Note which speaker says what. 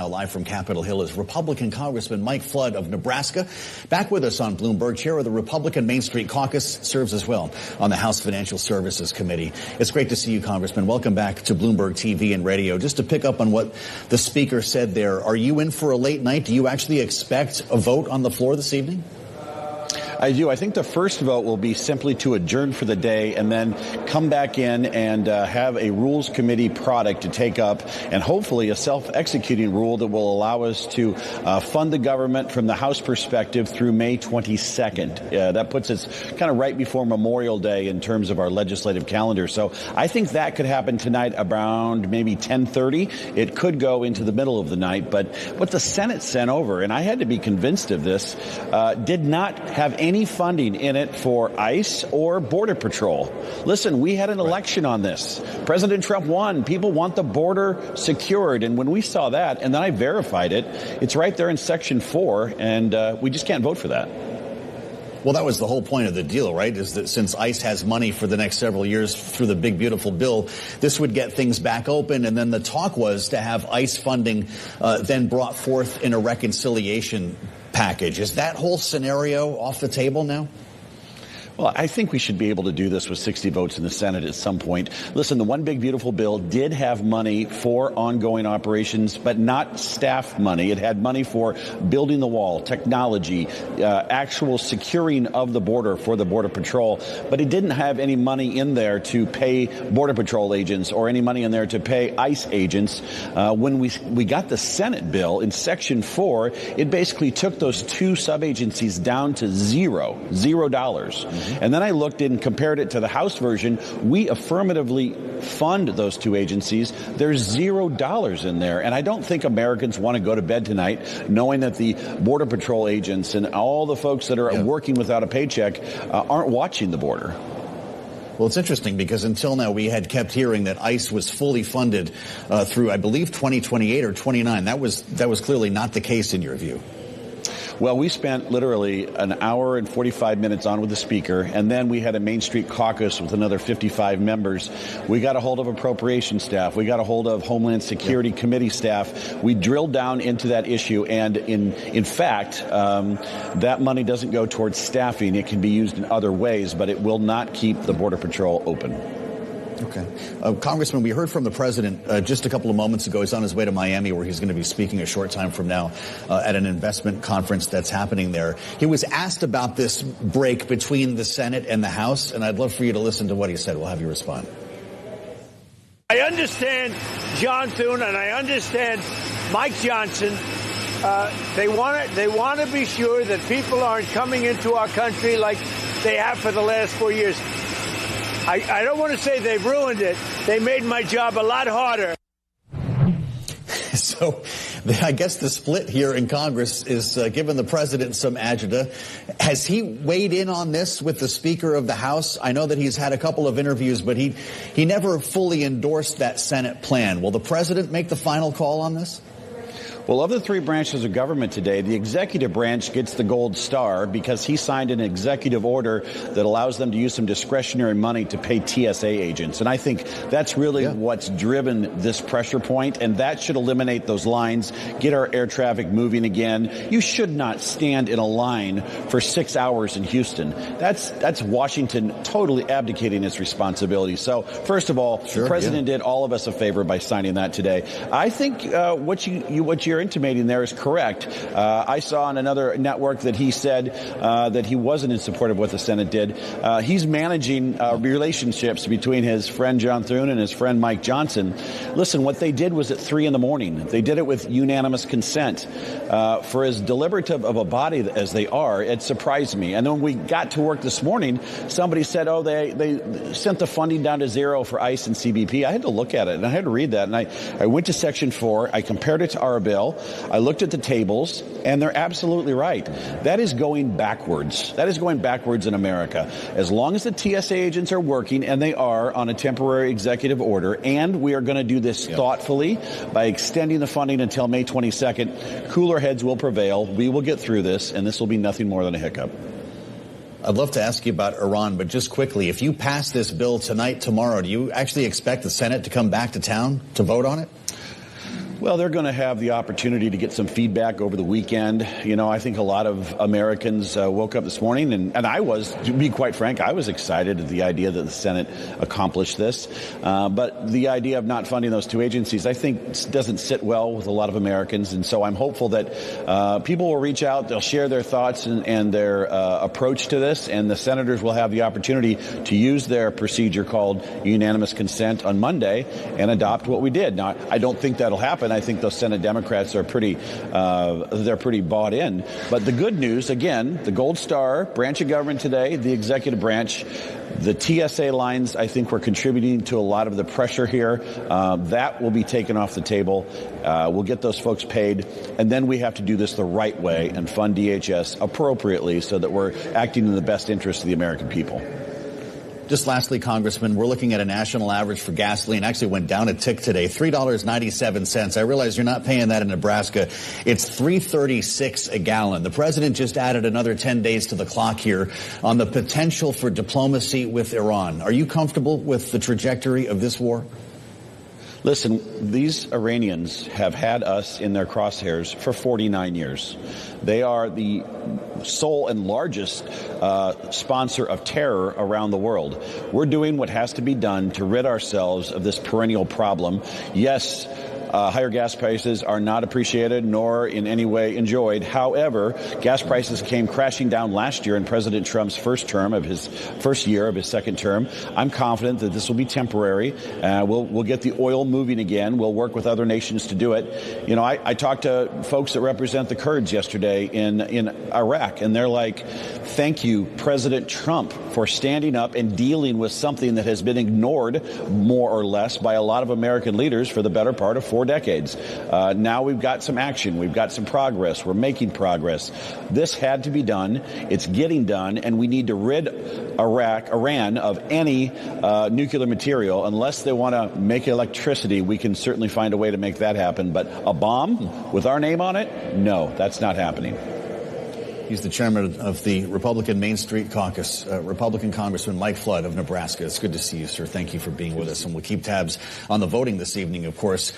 Speaker 1: now live from Capitol Hill is Republican Congressman Mike Flood of Nebraska. Back with us on Bloomberg, chair of the Republican Main Street Caucus, serves as well on the House Financial Services Committee. It's great to see you, Congressman. Welcome back to Bloomberg TV and radio. Just to pick up on what the speaker said there, are you in for a late night? Do you actually expect a vote on the floor this evening?
Speaker 2: I do. I think the first vote will be simply to adjourn for the day and then come back in and have a Rules Committee product to take up, and hopefully a self-executing rule that will allow us to fund the government from the House perspective through May 22nd. That puts us kind of right before Memorial Day in terms of our legislative calendar. So I think that could happen tonight around maybe 10:30. It could go into the middle of the night. But what the Senate sent over, and I had to be convinced of this, did not have any funding in it for ICE or Border Patrol. Listen, we had an election on this. President Trump won. People want the border secured. And when we saw that, and then I verified it, it's right there in Section 4, and we just can't vote for that.
Speaker 1: Well, that was the whole point of the deal, right, is that since ICE has money for the next several years through the big, beautiful bill, this would get things back open. And then the talk was to have ICE funding then brought forth in a reconciliation package. Is that whole scenario off the table now?
Speaker 2: Well, I think we should be able to do this with 60 votes in the Senate at some point. Listen, the one big beautiful bill did have money for ongoing operations, but not staff money. It had money for building the wall, technology, actual securing of the border for the Border Patrol. But it didn't have any money in there to pay Border Patrol agents or any money in there to pay ICE agents. When we got the Senate bill in Section 4, it basically took those two sub-agencies down to $0. And then I looked and compared it to the House version. We affirmatively fund those two agencies. There's $0 in there. And I don't think Americans want to go to bed tonight knowing that the Border Patrol agents and all the folks that are working without a paycheck aren't watching the border.
Speaker 1: Well, it's interesting because until now we had kept hearing that ICE was fully funded through, I believe, 2028 or 29. That was clearly not the case in your view.
Speaker 2: Well, we spent literally an hour and 45 minutes on with the speaker, and then we had a Main Street caucus with another 55 members. We got a hold of appropriation staff. We got a hold of Homeland Security Committee staff. We drilled down into that issue, and in fact, that money doesn't go towards staffing. It can be used in other ways, but it will not keep the Border Patrol open.
Speaker 1: Okay. Congressman, we heard from the president just a couple of moments ago. He's on his way to Miami, where he's going to be speaking a short time from now at an investment conference that's happening there. He was asked about this break between the Senate and the House, and I'd love for you to listen to what he said. We'll have you respond.
Speaker 3: I understand John Thune and I understand Mike Johnson. They want to be sure that people aren't coming into our country like they have for the last 4 years. I don't want to say they've ruined it. They made my job a lot harder.
Speaker 1: So I guess the split here in Congress is giving the president some agita. Has he weighed in on this with the Speaker of the House? I know that he's had a couple of interviews, but he never fully endorsed that Senate plan. Will the president make the final call on this?
Speaker 2: Well, of the three branches of government today, the executive branch gets the gold star because he signed an executive order that allows them to use some discretionary money to pay TSA agents. And I think that's really what's driven this pressure point, and that should eliminate those lines, get our air traffic moving again. You should not stand in a line for 6 hours in Houston. That's Washington totally abdicating its responsibility. So, first of all, the president did all of us a favor by signing that today. I think what you're intimating there is correct. I saw on another network that he said that he wasn't in support of what the Senate did. He's managing relationships between his friend John Thune and his friend Mike Johnson. Listen, what they did was at 3 a.m. They did it with unanimous consent. For as deliberative of a body as they are, it surprised me. And then when we got to work this morning, somebody said, oh, they sent the funding down to 0 for ICE and CBP. I had to look at it, and I had to read that. And I went to Section 4. I compared it to our bill. I looked at the tables, and they're absolutely right. That is going backwards. That is going backwards in America. As long as the TSA agents are working, and they are on a temporary executive order, and we are going to do this thoughtfully by extending the funding until May 22nd, cooler heads will prevail. We will get through this, and this will be nothing more than a hiccup.
Speaker 1: I'd love to ask you about Iran, but just quickly, if you pass this bill tonight, tomorrow, do you actually expect the Senate to come back to town to vote on it?
Speaker 2: Well, they're going to have the opportunity to get some feedback over the weekend. You know, I think a lot of Americans woke up this morning, and I was, to be quite frank, I was excited at the idea that the Senate accomplished this. But the idea of not funding those two agencies, I think, doesn't sit well with a lot of Americans. And so I'm hopeful that people will reach out, they'll share their thoughts and their approach to this, and the senators will have the opportunity to use their procedure called unanimous consent on Monday and adopt what we did. Now, I don't think that'll happen. I think those Senate Democrats are pretty bought in. But the good news, again, the Gold Star branch of government today, the executive branch, the TSA lines, I think, were contributing to a lot of the pressure here. That will be taken off the table. We'll get those folks paid. And then we have to do this the right way and fund DHS appropriately so that we're acting in the best interest of the American people.
Speaker 1: Just lastly, Congressman, we're looking at a national average for gasoline. Actually went down a tick today, $3.97. I realize you're not paying that in Nebraska. It's $3.36 a gallon. The president just added another 10 days to the clock here on the potential for diplomacy with Iran. Are you comfortable with the trajectory of this war?
Speaker 2: Listen, these Iranians have had us in their crosshairs for 49 years. They are the sole and largest sponsor of terror around the world. We're doing what has to be done to rid ourselves of this perennial problem. Yes, higher gas prices are not appreciated nor in any way enjoyed. However, gas prices came crashing down last year in President Trump's first year of his second term. I'm confident that this will be temporary. We'll get the oil moving again. We'll work with other nations to do it. You know, I talked to folks that represent the Kurds yesterday in Iraq, and they're like, thank you, President Trump, for standing up and dealing with something that has been ignored more or less by a lot of American leaders for the better part of 4 decades. Now we've got some action. We've got some progress. We're making progress. This had to be done. It's getting done, and we need to rid Iran of any nuclear material. Unless they want to make electricity, we can certainly find a way to make that happen. But a bomb with our name on it? No, that's not happening.
Speaker 1: He's the chairman of the Republican Main Street Caucus, Republican Congressman Mike Flood of Nebraska. It's good to see you, sir. Thank you for being with us, and we'll keep tabs on the voting this evening, of course.